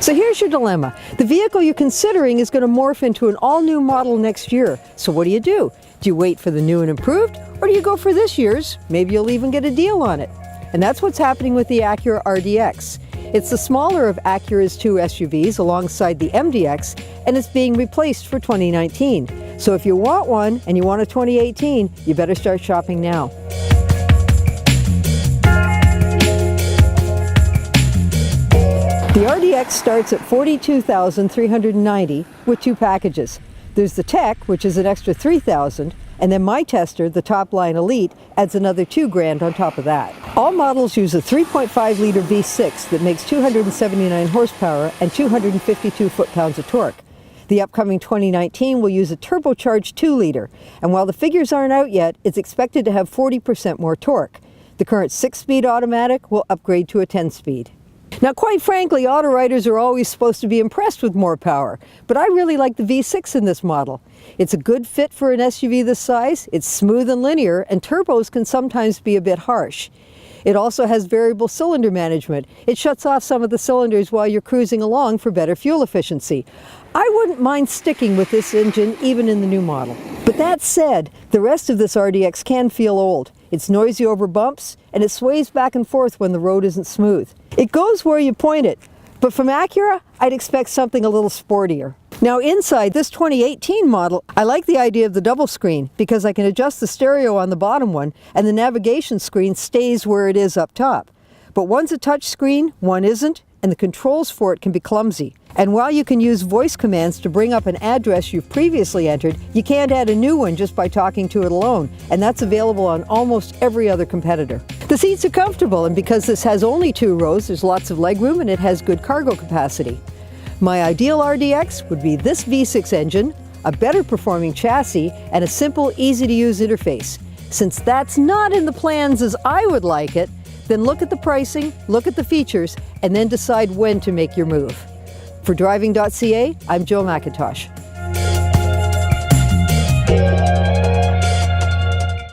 So here's your dilemma. The vehicle you're considering is going to morph into an all-new model next year. So what do? Do you wait for the new and improved, or do you go for this year's? Maybe you'll even get a deal on it. And that's what's happening with the Acura RDX. It's the smaller of Acura's two SUVs alongside the MDX, and it's being replaced for 2019. So if you want one and you want a 2018, you better start shopping now. The RDX starts at $42,390 with two packages. There's the Tech, which is an extra $3,000, and then my Tester, the top line Elite, adds another $2,000 on top of that. All models use a 3.5-liter V6 that makes 279 horsepower and 252 foot-pounds of torque. The upcoming 2019 will use a turbocharged 2-liter, and while the figures aren't out yet, it's expected to have 40% more torque. The current 6-speed automatic will upgrade to a 10-speed. Now, quite frankly, auto writers are always supposed to be impressed with more power, but I really like the V6 in this model. It's a good fit for an SUV this size, it's smooth and linear, and turbos can sometimes be a bit harsh. It also has variable cylinder management. It shuts off some of the cylinders while you're cruising along for better fuel efficiency. I wouldn't mind sticking with this engine even in the new model. But that said, the rest of this RDX can feel old. It's noisy over bumps, and it sways back and forth when the road isn't smooth. It goes where you point it, but from Acura, I'd expect something a little sportier. Now inside this 2018 model, I like the idea of the double screen because I can adjust the stereo on the bottom one and the navigation screen stays where it is up top. But one's a touch screen, one isn't, and the controls for it can be clumsy. And while you can use voice commands to bring up an address you've previously entered, you can't add a new one just by talking to it alone, and that's available on almost every other competitor. The seats are comfortable, and because this has only 2 rows, there's lots of legroom and it has good cargo capacity. My ideal RDX would be this V6 engine, a better performing chassis, and a simple, easy-to-use interface. Since that's not in the plans as I would like it, then look at the pricing, look at the features, and then decide when to make your move. For Driving.ca, I'm Jill McIntosh.